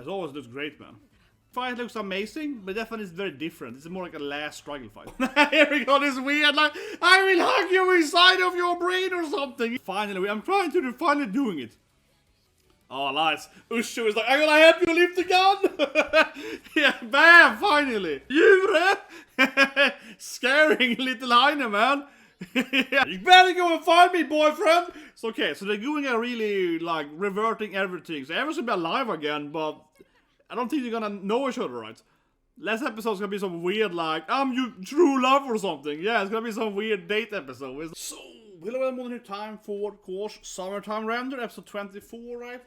always looks great, man. Fight looks amazing, but definitely it's very different. It's more like a last struggle fight. Here we go, this weird, like, I will hug you inside of your brain or something. Finally, I'm trying to finally doing it. Oh, nice. Ushu is like, I'm gonna help you lift the gun. Yeah, bam, finally. Djure! Scaring little Heine, man. Yeah. You better go and find me, boyfriend. So, okay, so they're doing a really, like, reverting everything. So everyone's gonna be alive again, but I don't think they're gonna know each other, right? Last episode's gonna be some weird, like, I'm your true love or something. Yeah, it's gonna be some weird date episode. So, hello everyone, here time for, of course, Summertime Render, episode 24, right?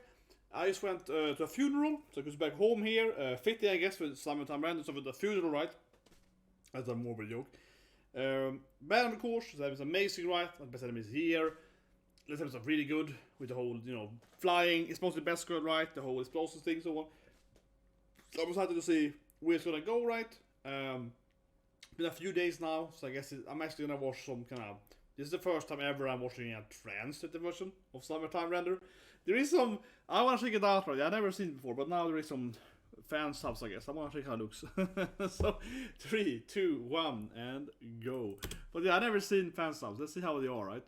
I just went to a funeral, so I was back home here. 50, I guess, with Summertime Render, so with the funeral, right? That's a morbid joke. But of course, that was amazing, right? The best enemy is here. This episode really good, with the whole, you know, flying, it's mostly best girl, right? The whole explosive thing, so on. I'm excited to see where it's gonna go, right? Been a few days now, so I guess I'm actually gonna watch some kind of. This is the first time ever I'm watching a translated version of Summertime Render. There is some. I wanna check it out, right? I've never seen it before, but now there is some fan subs, I guess. I wanna check how it looks. So 3, 2, 1, and go. But yeah, I've never seen fan subs. Let's see how they are, right?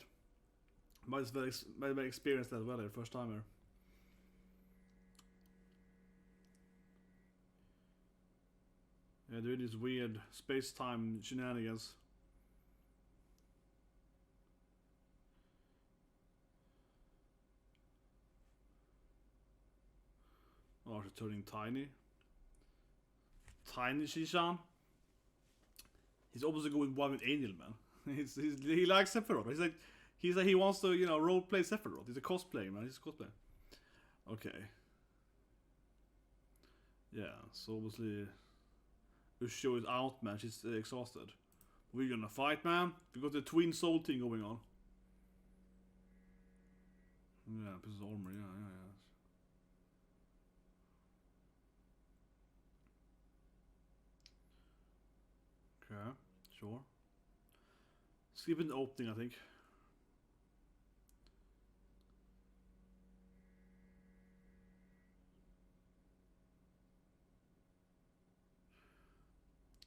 Might as well experience that well, first time here. Yeah, doing these weird space-time shenanigans. Oh, she's turning tiny. Tiny Shishan. He's obviously going one with Angel, man. He likes Sephiroth. He's like he wants to, you know, roleplay Sephiroth. He's a cosplayer, man. He's a cosplayer. Okay. Yeah, so obviously Ushu is out, man. She's exhausted. We're gonna fight, man. We got the twin soul thing going on. Yeah, piece of armor. Yeah. Okay, sure. Skipping the opening, I think.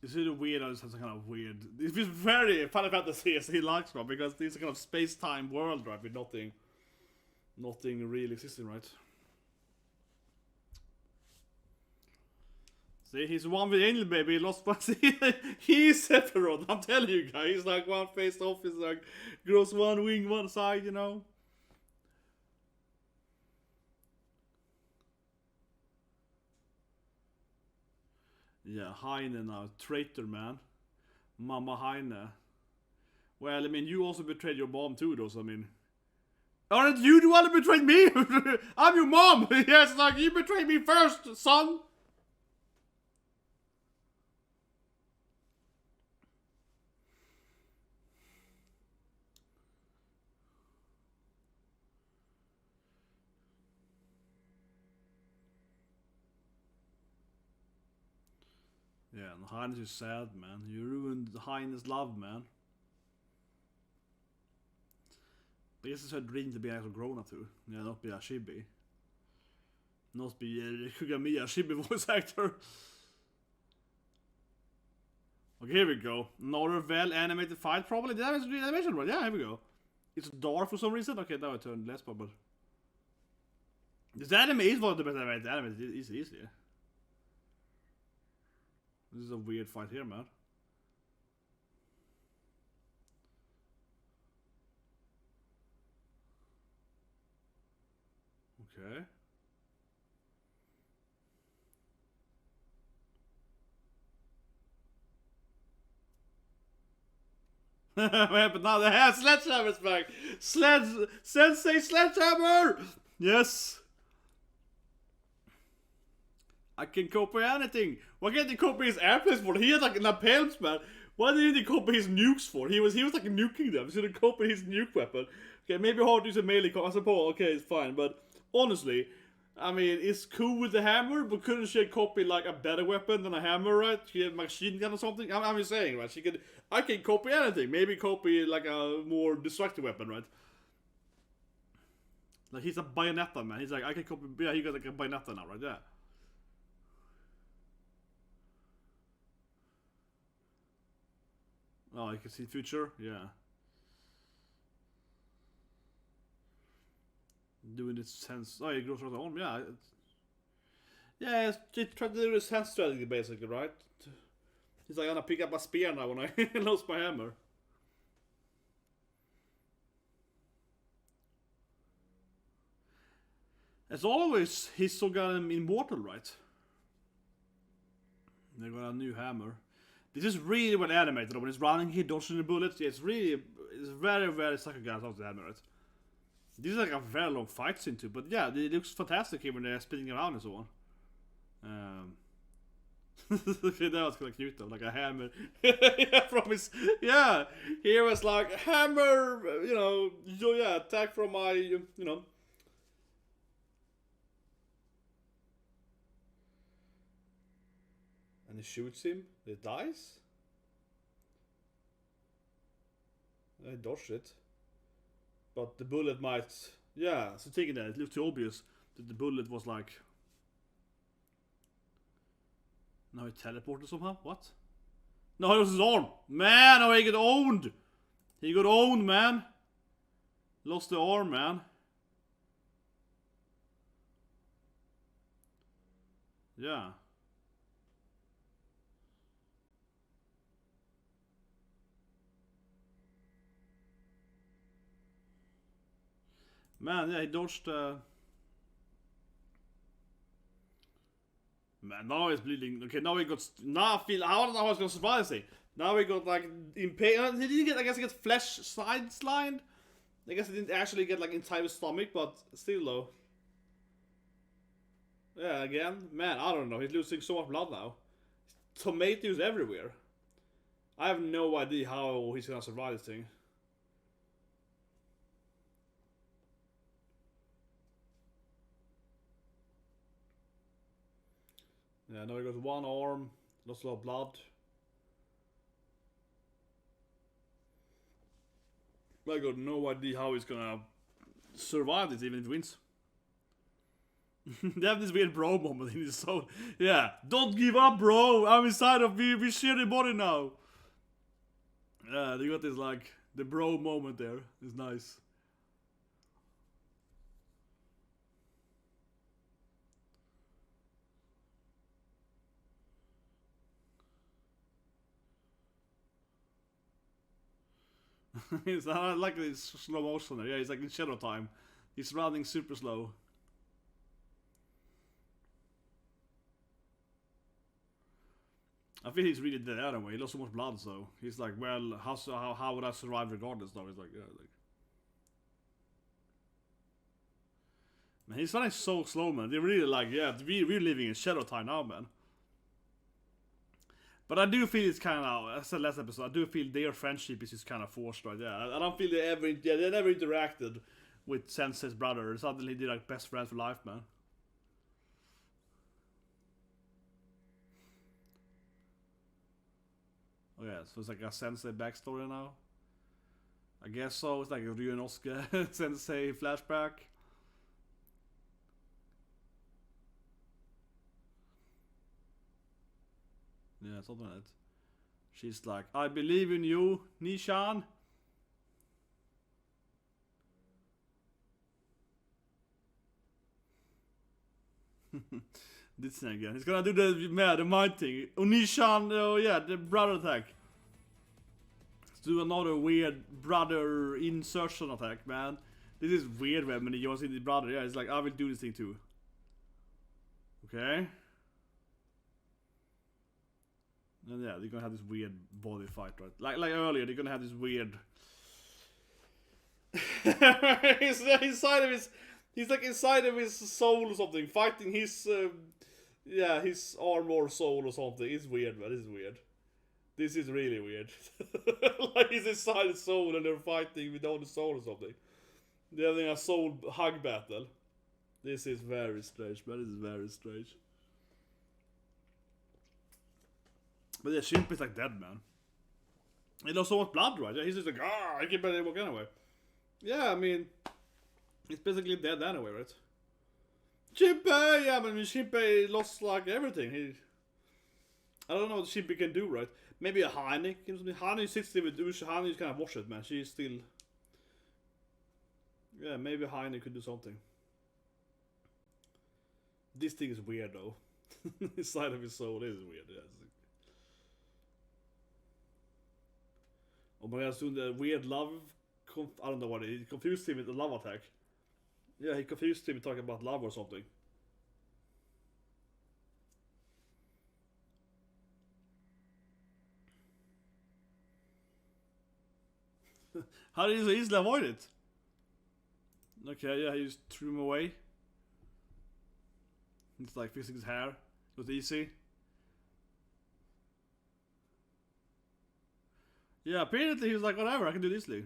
It's really weird. I just have some kind of weird. It feels very Final Fantasy as he likes, right? Because this is a kind of space-time world, right? With nothing really existing, right? See, he's one with Angel, baby. He lost one. He's Sephiroth. I'm telling you guys. He's like one face off. He's like grows one wing, one side, you know. Yeah, Haine now, traitor, man. Mama Haine. Well, I mean, you also betrayed your mom too, though, so I mean. Aren't you the one who betrayed me? I'm your mom! Yes, like, you betrayed me first, son! Yeah, and Heinz is sad, man. You ruined Heinz's love, man. But this is her dream to be actual grown-up too. Yeah, not be a chibi. Not be a Kugamiya chibi voice actor. Okay, here we go. Another well-animated fight, probably. That was the animation, right? Yeah, here we go. It's dark for some reason. Okay, now I turned less purple. This anime is one of the best animated. It's easy. This is a weird fight here, man. Okay. But now the sledgehammer's back. Sensei sledgehammer. Yes. I can copy anything. Why can't he copy his airplanes for? He had like napalms, man. Why didn't he copy his nukes for? He was like nuking them. He should have copied his nuke weapon. Okay, maybe hard to use a melee. I suppose. Okay, it's fine. But honestly, I mean, it's cool with the hammer, but couldn't she copy like a better weapon than a hammer, right? She had a machine gun or something. I'm just saying, right? I can copy anything. Maybe copy like a more destructive weapon, right? Like he's a bayonetta, man. He's like, I can copy. Yeah, he got like a bayonetta now, right? Yeah. Oh, you can see future? Yeah. Doing this sense. Oh, he grows out the arm, yeah. Yeah, he tried to do the sense strategy basically, right? He's like, I'm gonna pick up a spear now when I lost my hammer. As always, he's so goddamn immortal, right? They got a new hammer. This is really well animated when it's running, he dodging the bullets. Yeah, it's very, very sakuga of the hammer, right? This is like a very long fight scene too, but yeah, it looks fantastic here when they're spinning around and so on. Okay, that was kind of cute though, like a hammer. Yeah, from his, yeah, he was like, hammer, you know, yeah, attack from my, you know. And he shoots him, it dies. I dodged it. But the bullet might, yeah, so taking that, it looked too obvious that the bullet was like, now he teleported somehow, what? No, it was his arm, man, how he got owned. He got owned, man. Lost the arm, man. Yeah. Man, yeah, he dodged. Man, now he's bleeding. Okay, now he got. Now I feel. I don't know how it's gonna survive this thing. Now he got like impaled. He didn't get. I guess he got flesh side-slined. I guess he didn't actually get like inside his stomach, but still though. Yeah, again, man, I don't know. He's losing so much blood now. Tomatoes everywhere. I have no idea how he's gonna survive this thing. Yeah, now he got one arm, lost a lot of blood. I got no idea how he's gonna survive this even if he wins. They have this weird bro moment in his soul. Yeah, don't give up, bro. I'm inside of me. We share the body now. Yeah, they got this like the bro moment there. It's nice. I like this slow motion there. Yeah, he's like in shadow time. He's running super slow. I feel he's really dead anyway. He lost so much blood, so he's like, well, how would I survive regardless? Now he's like, yeah, like. Man, he's running so slow, man. They're really like, yeah, we're living in shadow time now, man. But I do feel it's kind of, I said last episode, I do feel their friendship is just kind of forced, right? Yeah, I don't feel they never interacted with Sensei's brother. Suddenly they're like best friends for life, man. Oh yeah, so it's like a Sensei backstory now. I guess so. It's like a Ryunsuke Sensei flashback. Yeah, something like that. She's like, I believe in you, Nishan. This thing again. He's gonna do the mind thing. Oh, Nishan, oh yeah, the brother attack. Let's do another weird brother insertion attack, man. This is weird when he goes in the brother. Yeah, it's like, I will do this thing too. Okay. And yeah, they're gonna have this weird body fight, right? Like earlier, they're gonna have this weird. He's inside of his. He's like inside of his soul or something, fighting his. Yeah, his arm or soul or something. It's weird, man. This is weird. This is really weird. Like he's inside his soul and they're fighting without the soul or something. They're having a soul hug battle. This is very strange, man. This is very strange. But yeah, Shimp is like dead, man. He lost so much blood, right? Yeah, he's just like, I can barely walk anyway. Yeah, I mean, he's basically dead anyway, right? Shinpei, yeah, but I mean, Shinpei lost like everything. I don't know what Shippy can do, right? Maybe a Haine. Haine sits there with Usha. Haine is kind of washed, man. She's still... Yeah, maybe Haine could do something. This thing is weird, though. Inside of his soul is weird, yes. Oh my god, soon the weird love... I don't know what it is. He confused him with the love attack. Yeah, he confused him talking about love or something. How did he so easily avoid it? Okay, yeah, he just threw him away. It's like fixing his hair. It was easy. Yeah, apparently he was like, whatever, I can do this easily.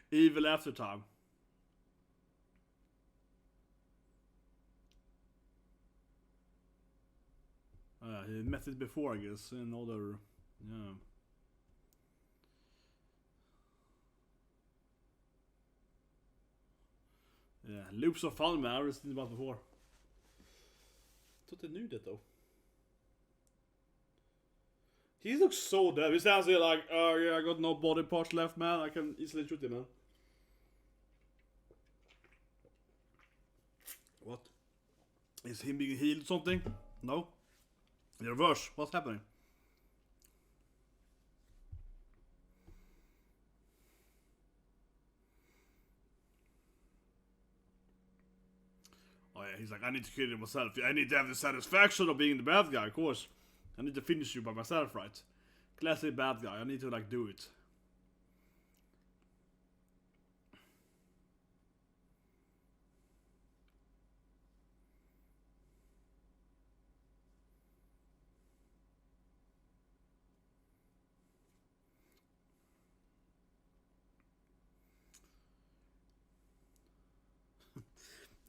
Evil after time. He met it before, I guess, in other... Yeah. Yeah, loops of fun, man. I was thinking about before. I thought they knew that, though. He looks so dead. He sounds like, oh yeah, I got no body parts left, man. I can easily shoot him, man. What? Is him being healed or something? No? The reverse. What's happening? Oh yeah, he's like, I need to kill him myself. I need to have the satisfaction of being the bad guy, of course. I need to finish you by myself, right? Classic bad guy. I need to like do it.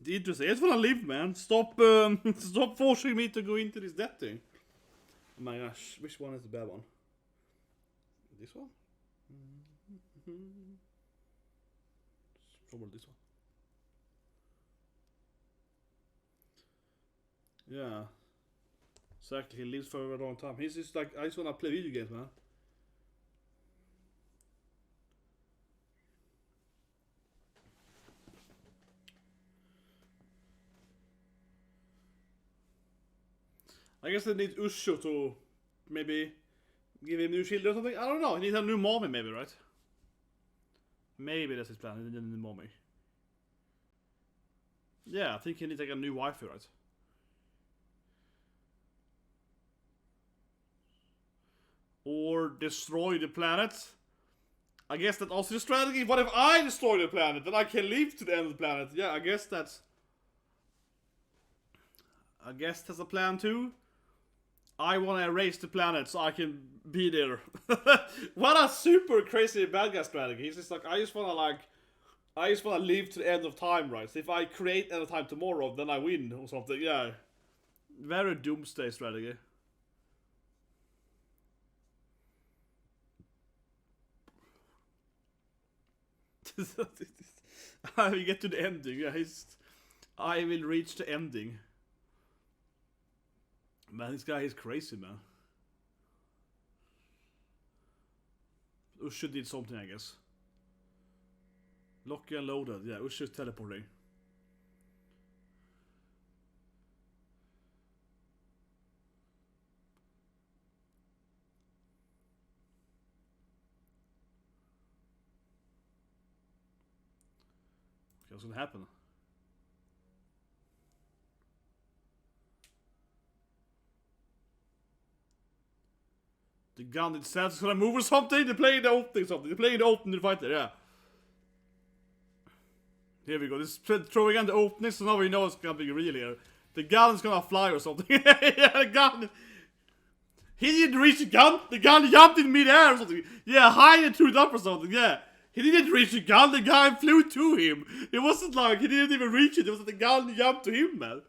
The interest. I just wanna live, man. Stop, stop forcing me to go into this death thing. Oh my gosh, which one is the bad one? This one? Probably this one. Yeah. Exactly, he lives for a long time. He's just like, I just wanna play video games, man. I guess they need Usho to maybe give him new shield or something. I don't know. He needs a new mommy, maybe, right? Maybe that's his plan. He needs a new mommy. Yeah, I think he needs like a new waifu, right? Or destroy the planet. I guess that's also the strategy. What if I destroy the planet? Then I can live to the end of the planet. Yeah, I guess that's a plan too. I want to erase the planet so I can be there. What a super crazy bad guy strategy. He's just like, I just want to live to the end of time, right? So if I create end of time tomorrow, then I win or something. Yeah. Very doomsday strategy. I will get to the ending. Yeah, I will reach the ending. Man, this guy is crazy, man. Usha did something, I guess. Lock and loaded. Yeah, Usha's teleporting. Okay, what's gonna happen? The gun itself is gonna move or something. They're playing the opening something. They're playing the opening fight there, yeah. Here we go. This is throwing on the opening, so now we know it's gonna be real here. The gun is gonna fly or something. Yeah, the gun. He didn't reach the gun. The gun jumped in midair or something. Yeah, Haine threw it up or something. Yeah. He didn't reach the gun. The gun flew to him. It wasn't like he didn't even reach it. It was like the gun jumped to him, man.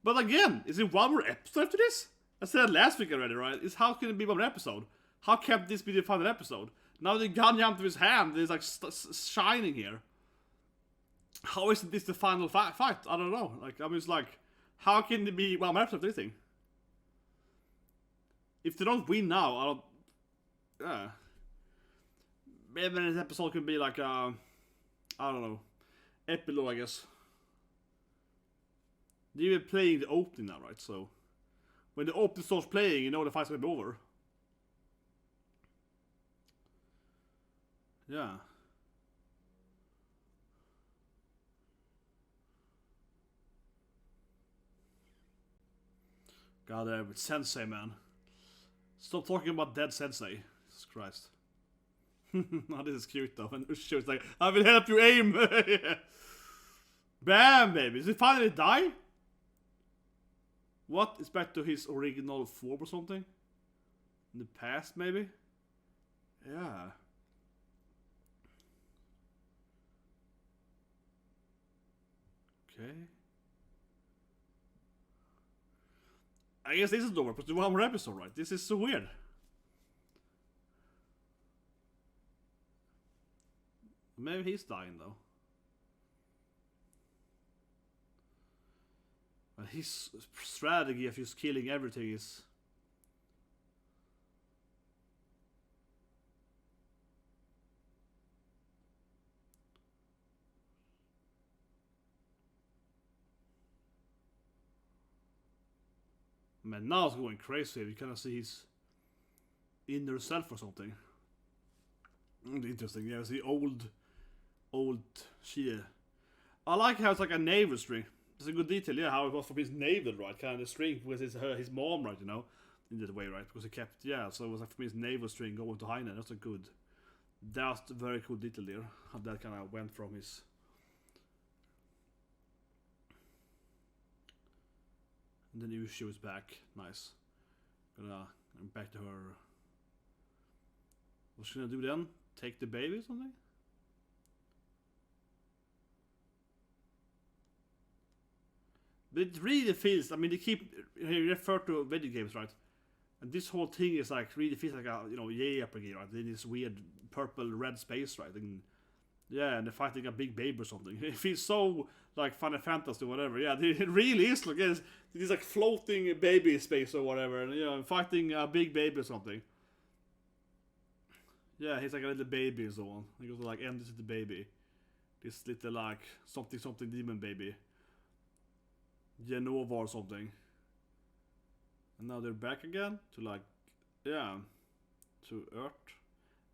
But again, is it one more episode after this? I said that last week already, right? Is how can it be one episode? How can this be the final episode? Now the gun jumped to his hand. It's like shining here. How is this the final fight? I don't know. Like, I mean, it's like, how can it be 1 episode of this thing? If they don't win now, I don't. Yeah. Maybe this episode could be like I don't know, epilogue, I guess. They're even playing the opening now, right? So when the opening starts playing, you know the fight's gonna be over. Yeah. God damn it, Sensei, man. Stop talking about dead Sensei. Jesus Christ. Oh, this is cute though. And Ushu is like, I will help you aim. Yeah. Bam, baby. Does he finally die? What? It's back to his original form or something? In the past, maybe? Yeah. Okay. I guess this is over, but 1 more episode, right? This is so weird. Maybe he's dying though. But his strategy of just killing everything is... Man, now it's going crazy. You kind of see his inner self or something. Interesting. Yeah, it's the old sheeet. I like how it's like a navel string. It's a good detail. Yeah, how it was from his navel, right? Kind of the string with his mom, right? You know, in that way, right? Because he kept, yeah. So it was like from his navel string going to Haine. That's a good. That's a very cool detail there. How that kind of went from his. And then she was back. Nice. Gonna back to her. What's she gonna do then? Take the baby or something? But it really feels. I mean, they keep refer to video games, right? And this whole thing is like really feels like a RPG, right? In this weird purple red space, right? And yeah, and they're fighting a big baby or something. It feels so like Final Fantasy or whatever. Yeah, it really is like it's like floating baby space or whatever, and fighting a big baby or something. Yeah, he's like a little baby and so on. He goes like, and this is the baby. This little like something demon baby. Genova or something. And now they're back again to like, yeah, to Earth.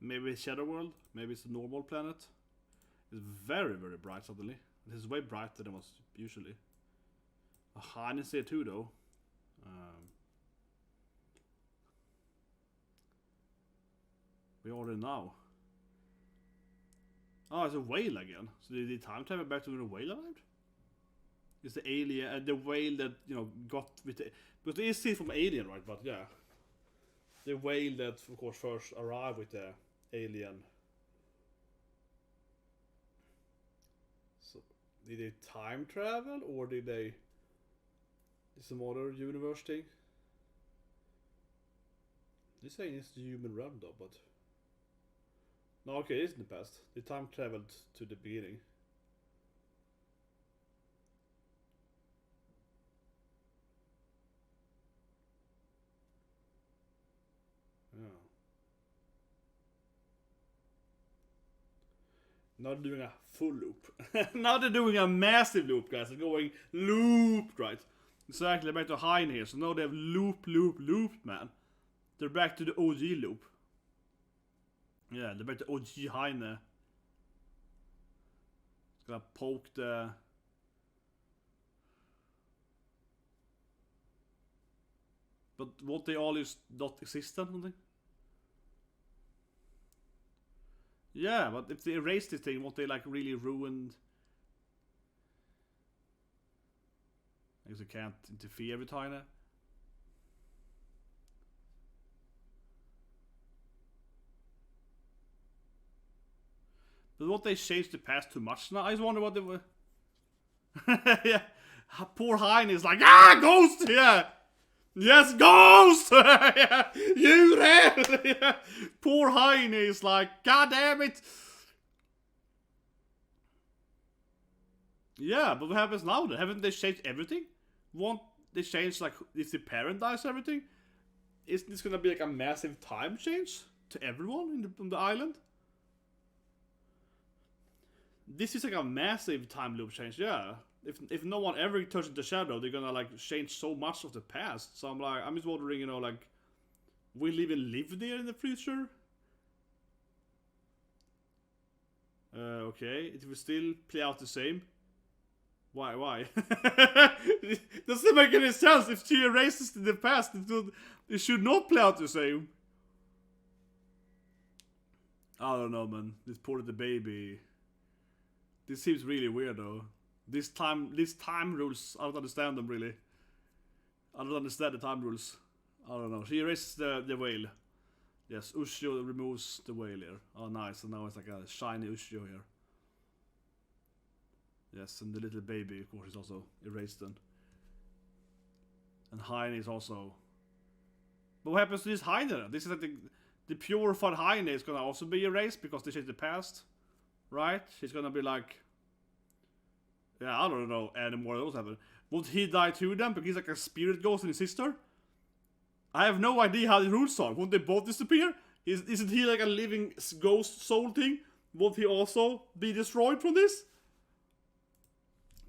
Maybe it's Shadow World. Maybe it's a normal planet. It's very, very bright suddenly. This is way brighter than it was usually. Haine is here too though. We are there now. Oh, it's a whale again. So did the time travel back to when the whale arrived? It's the alien, the whale that got with the, because it is seen from Alien, right? But yeah, the whale that of course first arrived with the alien. So did they time travel or did they? Is some other universe thing? This saying it's the human realm though, but no, okay, it's in the past. They time traveled to the beginning. Yeah. Now they're doing a full loop. Now they're doing a massive loop, guys. They're going loop, right? Exactly, back to Haine here. So now they have loop, man. They're back to the OG loop. Yeah, they're back to OG Haine. Gonna poke the... But won't they all just not exist then, something? Yeah, but if they erase this thing, won't they like really ruin... I guess they can't interfere with Haine. But won't they change the past too much now? I just wonder what they were... Yeah, poor Haine is like, ghost! Yeah! Yes, ghost! Yeah. You there! Yeah. Poor Haine is like, god damn it! Yeah, but what happens now then? Haven't they changed everything? Won't they change, like, if the parent dies everything? Isn't this gonna be like a massive time change to everyone on the island? This is like a massive time loop change, yeah. If no one ever touches the shadow, they're gonna like change so much of the past. So I'm just wondering, you know, like, will even live there in the future? Okay, it will still play out the same. Why? It doesn't make any sense. If she erases in the past, it should not play out the same. I don't know, man. This poor little baby. This seems really weird, though. These time rules, I don't understand them, really. I don't understand the time rules. I don't know. She erases the whale. Yes, Ushio removes the whale here. Oh, nice. And now it's like a shiny Ushio here. Yes, and the little baby, of course, is also erased then. And Haine is also... But what happens to this Haine then? This is like the purified Haine is gonna also be erased because they changed the past. Right? She's gonna be like... Yeah, I don't know anymore those happen. Would he die too then? Because he's like a spirit ghost in his sister? I have no idea how the rules are. Won't they both disappear? Isn't he like a living ghost soul thing? Won't he also be destroyed from this?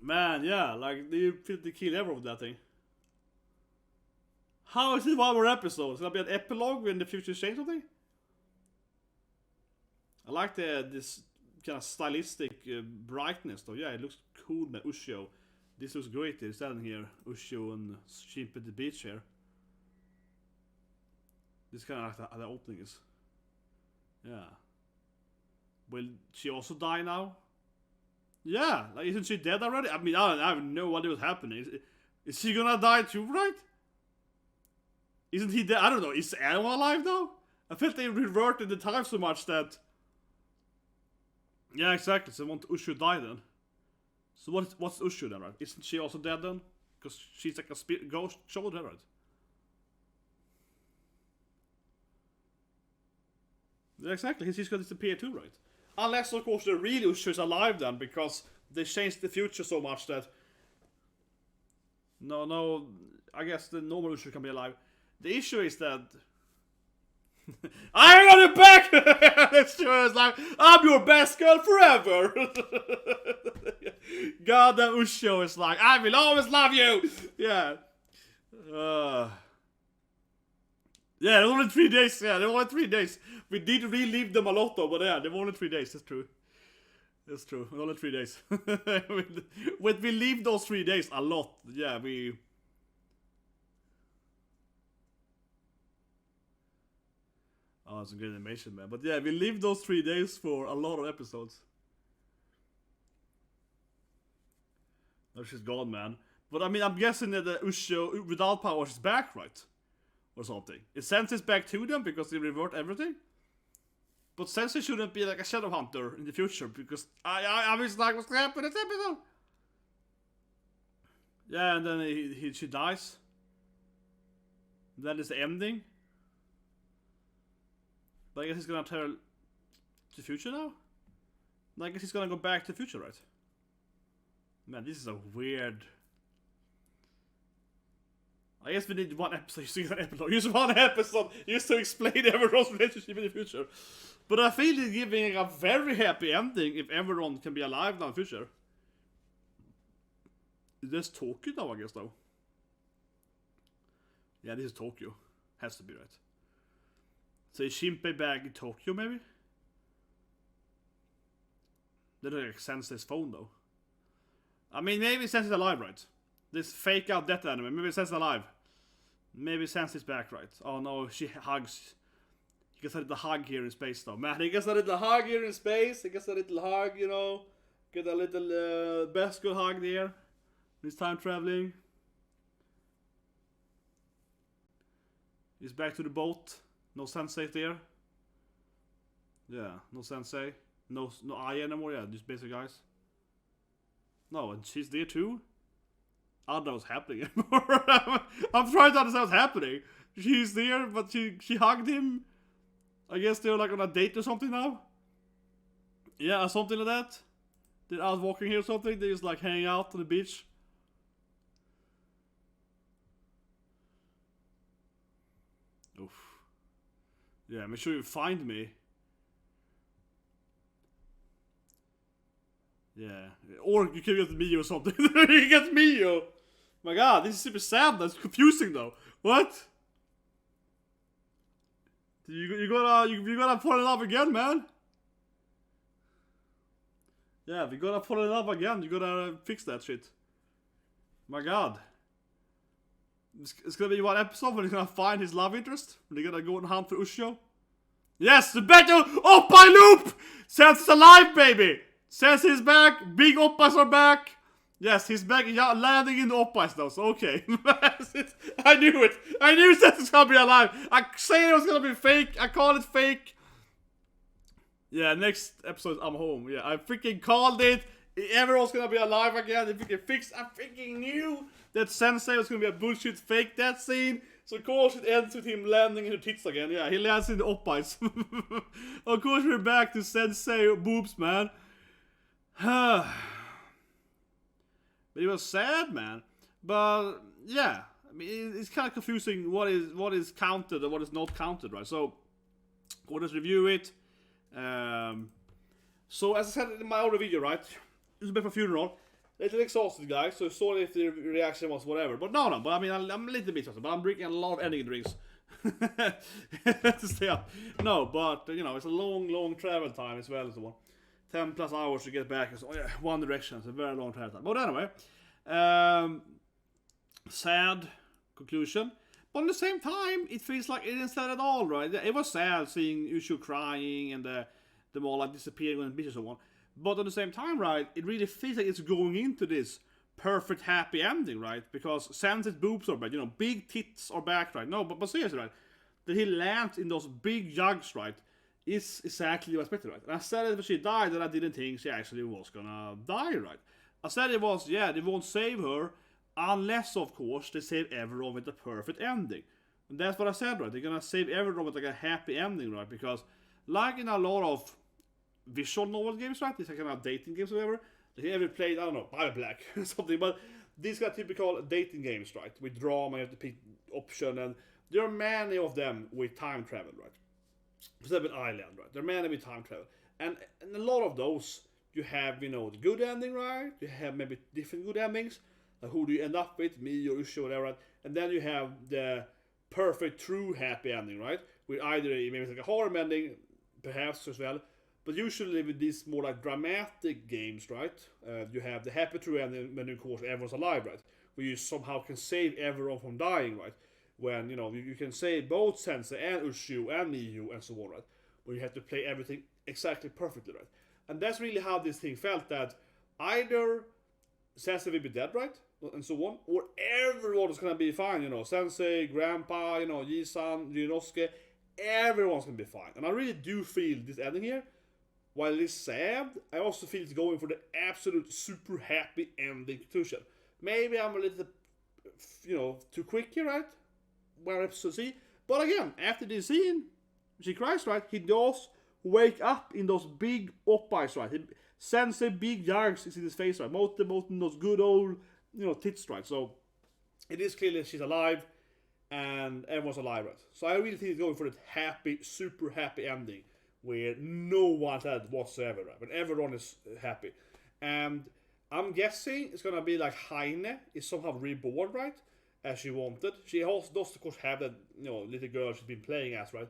Man, yeah, like they feel to kill everyone with that thing. How is it 1 more episode? Is it gonna be an epilogue when the future change something? I like this kind of stylistic brightness though. Yeah, it looks cool with Ushio. This looks great. They're standing here, Ushio and sheep at the beach here. This kind of like how the opening is. Yeah. Will she also die now? Yeah, like isn't she dead already? I mean, I have no idea what's happening. Is she gonna die too, right? Isn't he dead? I don't know. Is anyone alive now? I felt they reverted the time so much that... Yeah, exactly. So won't Ushu die then? So what's Ushu then, right? Isn't she also dead then? Because she's like a ghost shoulder, right? Yeah, exactly. She's gonna disappear too, right? Unless, of course, the real Ushu is alive then, because they changed the future so much that... No, I guess the normal Ushu can be alive. The issue is that... I got it back! It's true, it's like, I'm your best girl forever! God, that Ushu is like, I will always love you! Yeah. Yeah, there were only 3 days. Yeah, there were only 3 days. We did relive them a lot though, but yeah, there were only 3 days. That's true. That's true. Only 3 days. We lived those 3 days a lot. Yeah, we... Oh, it's a good animation, man. But yeah, we lived those 3 days for a lot of episodes. Oh, she's gone, man. But I mean, I'm guessing that the Ushio without powers is back, right? Or something. Is Sensei back to them because they revert everything? But Sensei shouldn't be like a shadow hunter in the future because I was like, what's happening in this episode? Yeah, and then she dies. That is the ending. But I guess he's gonna tell the future now? I guess he's gonna go back to the future, right? Man, this is a weird... I guess we need one episode, use one episode just to explain everyone's relationship in the future. But I feel it's giving a very happy ending if everyone can be alive now in the future. Is this Tokyo now, I guess, though? Yeah, this is Tokyo. Has to be, right? So is Shinpei back in Tokyo, maybe? That doesn't make sense, his phone, though. I mean, maybe Sensei's alive, right? This fake out death anime, maybe Sensei's alive. Maybe Sensei's back, right? Oh no, she hugs. He gets a little hug here in space, though. Man, he gets a little hug here in space. He gets a little hug, you know. Get a little best good hug there. He's time traveling. He's back to the boat. No Sensei there. Yeah, no Sensei. No Ai anymore, yeah, just basic guys. No, and she's there too? I don't know what's happening anymore. I'm trying to understand what's happening. She's there, but she hugged him. I guess they're like on a date or something now. Yeah, something like that. They're out walking here or something. They just like hang out on the beach. Oof. Yeah, make sure you find me. Yeah. Or you can get me or something. You get me, yo. My god, this is super sad. That's confusing though. What? You gotta fall in love again, man. Yeah, we gotta fall in love again. You gotta fix that shit. My god. It's gonna be one episode when he's gonna find his love interest. When they're gonna go and hunt for Ushio. Yes, the battle oppai loop! Sensei's alive, baby! Sensei's back, big oppais are back. Yes, he's back, yeah, landing in the oppais though, so okay. I knew it! I knew Sensei's gonna be alive! I said it was gonna be fake, I called it fake. Yeah, next episode I'm home. Yeah, I freaking called it. Everyone's gonna be alive again. If we can fix, I freaking knew that Sensei was gonna be a bullshit fake that scene. So of course it ends with him landing in her tits again. Yeah, he lands in the oppais. Of course we're back to Sensei boobs, man. But it was sad, man. But yeah, I mean it's kind of confusing what is counted and what is not counted, right? So we'll just review it. So as I said in my other video, right? It was a bit of a funeral. A little exhausted, guys. So sorry if the reaction was whatever. But no. But I mean, I'm a little bit exhausted. But I'm drinking a lot of energy drinks to stay up. No, but you know, it's a long travel time as well as the one. 10+ hours to get back. So yeah, one direction. It's a very long travel time. But anyway, sad conclusion. But at the same time, it feels like it isn't sad at all, right? It was sad seeing Ushio crying and them all like disappearing on the beach and so on. But at the same time, right, it really feels like it's going into this perfect happy ending, right? Because Sensei's boobs are back, you know, big tits are back, right? No, but seriously, right? That he lands in those big jugs, right? Is exactly what I expected, right? And I said it when she died that I didn't think she actually was gonna die, right? I said it was, yeah, they won't save her unless, of course, they save everyone with a perfect ending. And that's what I said, right? They're gonna save everyone with like a happy ending, right? Because like in a lot of visual novel games, right? These are kind of dating games or whatever. They ever played, I don't know, Bible Black or something, but these are typical dating games, right? With drama, you have to pick option, and there are many of them with time travel, right? Except Island, right? There are many with time travel. And a lot of those, you have, you know, the good ending, right? You have maybe different good endings. Like who do you end up with? Me or Ushio, whatever, right? And then you have the perfect, true happy ending, right? With either maybe it's like a horror ending, perhaps as well. But usually with these more like dramatic games, right? You have the happy true ending when of course everyone's alive, right? Where you somehow can save everyone from dying, right? When, you know, you can save both Sensei and Ushio and Miyu and so on, right? Where you have to play everything exactly perfectly, right? And that's really how this thing felt, that either Sensei will be dead, right? And so on, or everyone is gonna be fine, you know, Sensei, Grandpa, you know, Yi-san, Ryunsuke, everyone's gonna be fine. And I really do feel this ending here, while it is sad, I also feel it's going for the absolute super happy ending conclusion. Maybe I'm a little, you know, too quick here, right? Where episode C. But again, after this scene, she cries, right? He does wake up in those big oppais, right? Sensei big jugs is in his face, right? Most those good old, you know, tits, right? So it is clearly she's alive and everyone's alive, right? So I really think it's going for that happy, super happy ending where no one's dead whatsoever, right? But everyone is happy. And I'm guessing it's gonna be like Haine is somehow reborn, right? As she wanted. She also does, of course, have that, you know, little girl she's been playing as, right?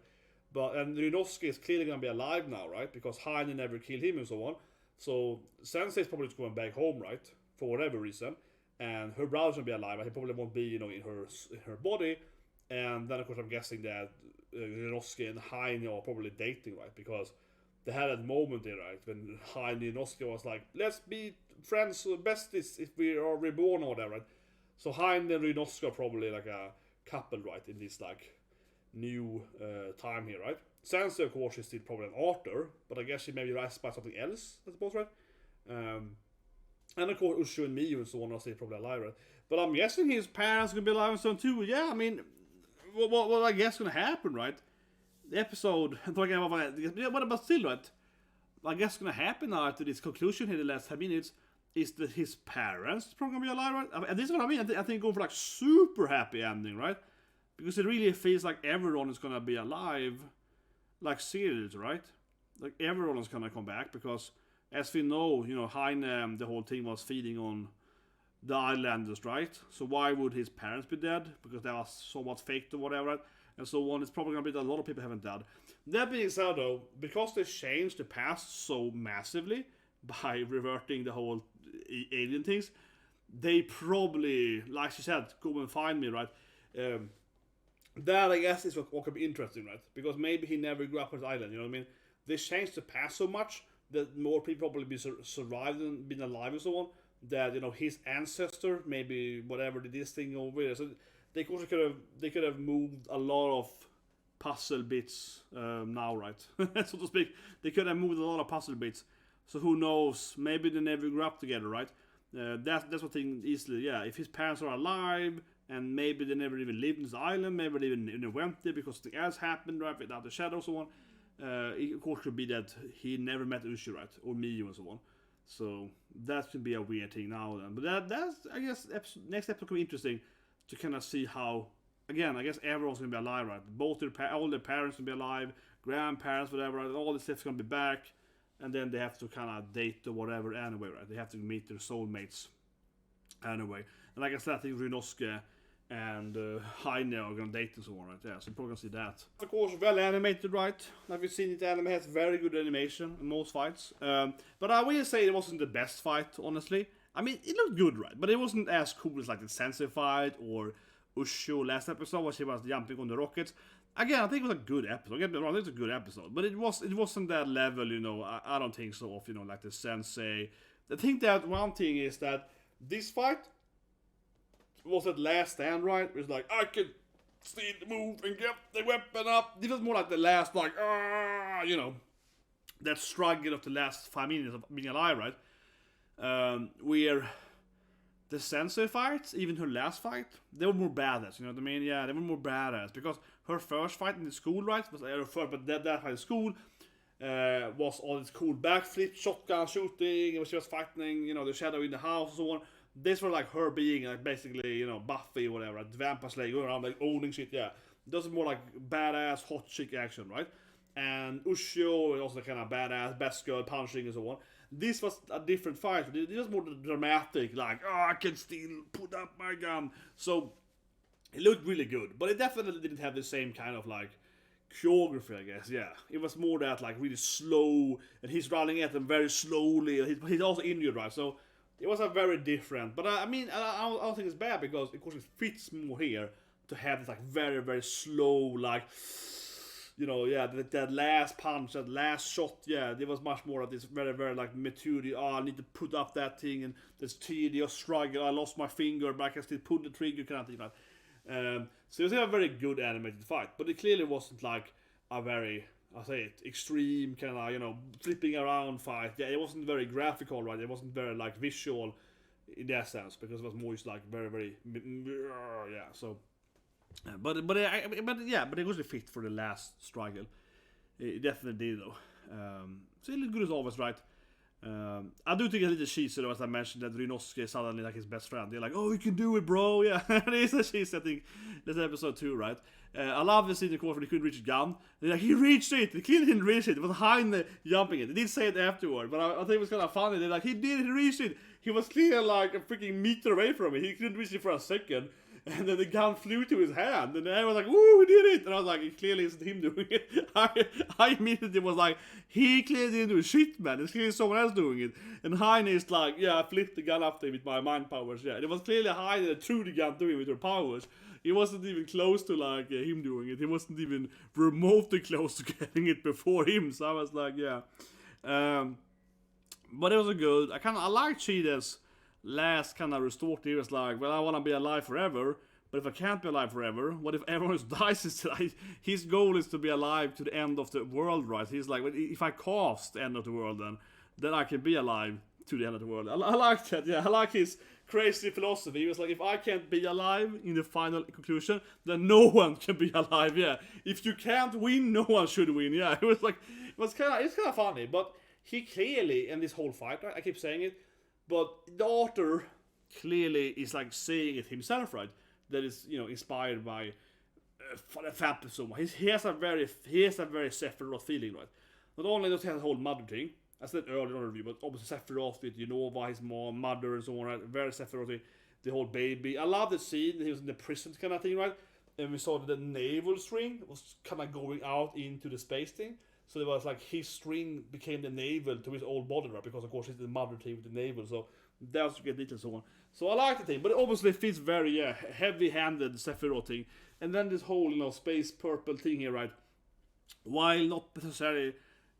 But, and Ryunsuke is clearly gonna be alive now, right? Because Haine never killed him and so on. So Sensei is probably just going back home, right? For whatever reason. And her brother's gonna be alive, right? He probably won't be, you know, in her body. And then, of course, I'm guessing that Ryunsuke and Haine are probably dating, right? Because they had that moment there, right? When Haine and Ryunsuke was like, let's be friends, besties if we are reborn or whatever, right? So Haine and Ryunsuke are probably like a couple, right? In this, like, new time here, right? Sensei, of course, is still probably an author, but I guess she maybe writes by something else, I suppose, right? And of course, Ushio and Miyu and so on are still probably alive, right? But I'm guessing his parents are gonna be alive and so on too. Yeah, I mean, what I guess gonna happen, right? The episode, talking about what about still, right? I guess gonna happen now after this conclusion here, the last 10 minutes, is that his parents probably gonna be alive, right? And this is what I mean. I think going for like super happy ending, right? Because it really feels like everyone is gonna be alive, like serious, right? Like everyone is gonna come back because, as we know, you know, Haine, the whole team was feeding on the islanders, right? So why would his parents be dead? Because they are somewhat faked or whatever, right? And so on. It's probably gonna be that a lot of people haven't died. That being said, though, because they changed the past so massively by reverting the whole alien things, they probably, like she said, go and find me, right? That I guess is what could be interesting, right? Because maybe he never grew up on the island. You know what I mean? They changed the past so much that more people probably be survived and been alive and so on. That, you know, his ancestor, maybe whatever did this thing over there. So they could have moved a lot of puzzle bits now, right? So to speak. They could have moved a lot of puzzle bits. So who knows? Maybe they never grew up together, right? That's what thing easily. Yeah, if his parents are alive and maybe they never even lived in this island, maybe they even went there because something else happened, right? Without the shadow, so on. It of course could be that he never met Ushi, right? Or Miyu and so on. So that should be a weird thing now then. But that's, I guess, next episode could be interesting to kind of see how, again, I guess everyone's going to be alive, right? Both all their parents will be alive, grandparents, whatever, right? All this stuff's going to be back. And then they have to kind of date or whatever anyway, right? They have to meet their soulmates anyway. And like I said, I think Ryunsuke and Haine are going to date and so on, right? Yeah, so you're probably going to see that. Of course, well animated, right? Like we've seen it, the anime has very good animation in most fights. But I wouldn't say it wasn't the best fight, honestly. I mean, it looked good, right? But it wasn't as cool as like the SENSEI fight or Ushio last episode, where she was jumping on the rockets. Again, I think it was a good episode. Get me wrong, it was a good episode, but it wasn't that level, you know. I don't think so. Of, you know, like the SENSEI. I think that one thing is that this fight was at last stand, right? It was like I can still move and get the weapon up. This was more like the last, like you know, that struggle of the last 5 minutes of being alive, right? Where the SENSEI fights, even her last fight, they were more badass, you know what I mean? Yeah, they were more badass, because her first fight in the school, right, was her first, but that fight in school was all this cool backflip, shotgun shooting, and she was fighting, you know, the shadow in the house and so on. This were like her being like basically, you know, Buffy or whatever, like vampire slayer, going around like owning shit, yeah. Those are more like badass, hot chick action, right? And Ushio was also kind of badass, best girl punching and so on. This was a different fight. This was more dramatic, like, oh, I can still put up my gun. So it looked really good, but it definitely didn't have the same kind of like choreography, I guess. Yeah, it was more that like really slow, and he's running at them very slowly. And he's also injured, right? So it was a very different. But I mean, I don't think it's bad, because of course it fits more here to have this like very, very slow, like, you know, yeah, that last punch, that last shot, yeah, there was much more of this very, very like maturity. Oh, I need to put up that thing, and this tedious struggle. I lost my finger, but I can still pull the trigger, kind of thing like. So it was a very good animated fight, but it clearly wasn't like a very, I say it, extreme kind of, you know, flipping around fight. Yeah, it wasn't very graphical, right? It wasn't very like visual in that sense, because it was more just like very, very, yeah. So, but yeah, but it was a fit for the last struggle. It definitely did though. So it looked good as always, right? I do think it's a little cheesy though, as I mentioned, that Ryunsuke is suddenly like his best friend. They're like, oh, you can do it, bro. Yeah, it is a cheesy, I think. That's episode 2, right? I love the scene, of course, when he couldn't reach his gun. They're like, he reached it. He clearly didn't reach it. It was Haine jumping it. They did say it afterward, but I think it was kind of funny. They're like, he reached it. He was clearly like a freaking meter away from it. He couldn't reach it for a second. And then the gun flew to his hand, and I was like, "Woo, he did it!" And I was like, "It clearly isn't him doing it." I immediately was like, "He clearly didn't do shit, man. It's clearly someone else doing it." And Haine is like, "Yeah, I flipped the gun after him with my mind powers." Yeah, it was clearly Haine that threw the gun to him with her powers. It wasn't even close to like him doing it. He wasn't even remotely close to getting it before him. So I was like, "Yeah." But it was a good. I liked Cheetah's last kind of restore. He was like, well, I want to be alive forever, but if I can't be alive forever, what if everyone who dies is his goal is to be alive to the end of the world, right? He's like, well, if I cast the end of the world, then I can be alive to the end of the world. I like that. Yeah, I like his crazy philosophy. He was like, if I can't be alive in the final conclusion, then no one can be alive. Yeah, if you can't win, no one should win. Yeah, it was like, it's kind of funny, but he clearly, in this whole fight, right, I keep saying it, but the author clearly is like saying it himself, right? That is, you know, inspired by fantasy so much. He has a very Sephiroth feeling, right? Not only does he have the whole mother thing, I said earlier in the review, but obviously Sephiroth with Unova, his mom, mother, and so on, right? Very Sephiroth, the whole baby. I love the scene. He was in the prison kind of thing, right? And we saw that the navel string was kind of going out into the space thing. So it was like his string became the navel to his old body, right? Because of course it's the mother thing with the navel. So that's get details and so on. So I like the thing, but it obviously fits very heavy-handed Sephiroth thing. And then this whole, you know, space purple thing here, right? While not necessarily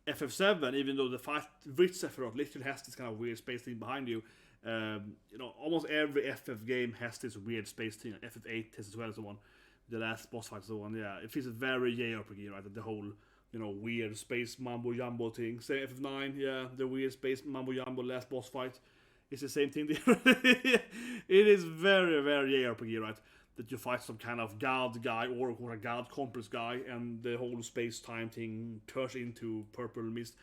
FF7, even though the fight with Sephiroth literally has this kind of weird space thing behind you. You know, almost every FF game has this weird space thing. FF8 has as well, and so on. The last boss fight, and so on. Yeah, it feels very JRPG, right? The whole, you know, weird space mambo jumbo thing. Say FF9, yeah, the weird space mambo jumbo last boss fight. It's the same thing there. It is very JRPG, right? That you fight some kind of god guy or a god complex guy, and the whole space time thing turns into purple mist.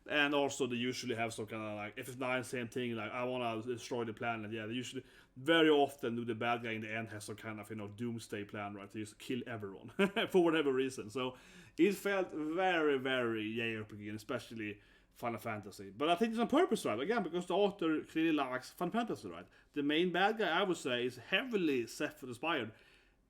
And also they usually have some kind of like FF9 same thing, like I wanna destroy the planet. Yeah, they usually very often do the bad guy in the end has some kind of, you know, doomsday plan, right? They just kill everyone for whatever reason. So it felt very JRPG, and especially Final Fantasy. But I think it's on purpose, right? Again, because the author clearly likes Final Fantasy, right? The main bad guy, I would say, is heavily Sephiroth inspired.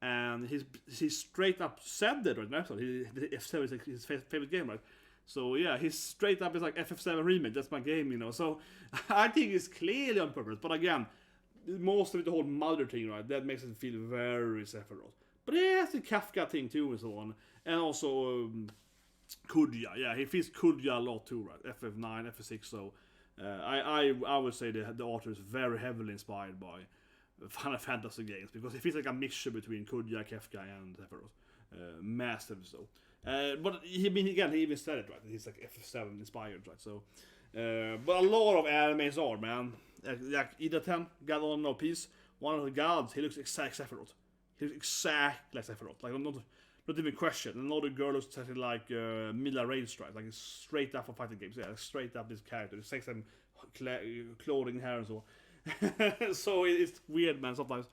And he's straight up said that right now. So F7 is like his favorite game, right? So yeah, he's straight up is like FF7 remake. That's my game, you know. So I think it's clearly on purpose. But again, most of it, the whole mother thing, right? That makes it feel very Sephiroth. But it has the Kafka thing too, and so on. And also Kudya. Yeah, he feels Kudya a lot too, right? FF9, FF6. So I would say the author is very heavily inspired by Final Fantasy games, because it feels like a mixture between Kudya, Kafka, and Sephiroth. Massive so. But he even said it, right? He's like FF7 inspired, right? So, but a lot of animes are, man. Like Ida10, God on No Peace, one of the gods, he looks exactly Sephiroth. He looks exactly like Sephiroth. Like not even question. Another girl looks exactly like Mila Rains, right? Like straight up for fighting games. Yeah, straight up this character. The sex and clothing, hair, and so on. So it's weird, man. Sometimes.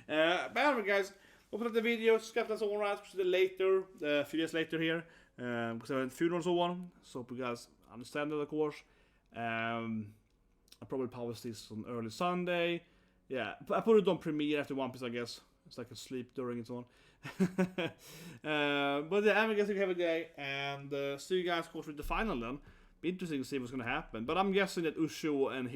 But anyway, guys. Open up the video, skip that so on, right? Later, a few days later here, because I had a funeral and so on. So hope you guys understand that, of course. I'll probably publish this on early Sunday. Yeah, I put it on Premiere after One Piece, I guess. It's like a sleep during and so on. But yeah, I guess you have a day, and see you guys, of course, with the final then. Be interesting to see what's gonna happen. But I'm guessing that Ushio and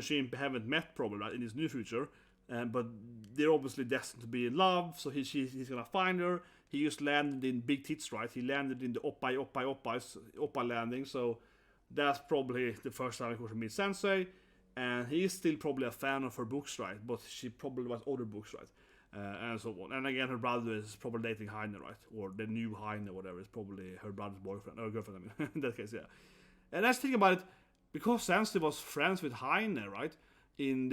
Shimp haven't met probably, right, in his new future. But they're obviously destined to be in love, so he's gonna find her. He just landed in Big Tits, right? He landed in the oppai landing, so that's probably the first time he meet Sensei. And he's still probably a fan of her books, right? But she probably was other books, right? And so on. And again, her brother is probably dating Haine, right? Or the new Haine, or whatever. It's probably her brother's boyfriend, or girlfriend, I mean. In that case, yeah. And let's think about it, because Sensei was friends with Haine, right? In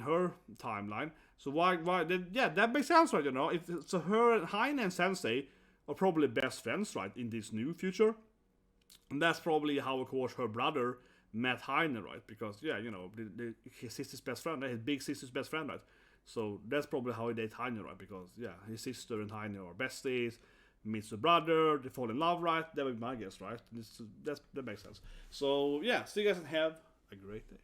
her timeline, so why that makes sense, right? You know, so her, Haine and Sensei are probably best friends, right, in this new future, and that's probably how, of course, her brother met Haine, right? Because yeah, you know, his sister's best friend, his big sister's best friend, right? So that's probably how he dates Haine, right? Because yeah, his sister and Haine are besties. Meets the brother, they fall in love, right? That would be my guess, right? That makes sense. So yeah, see you guys and have a great day.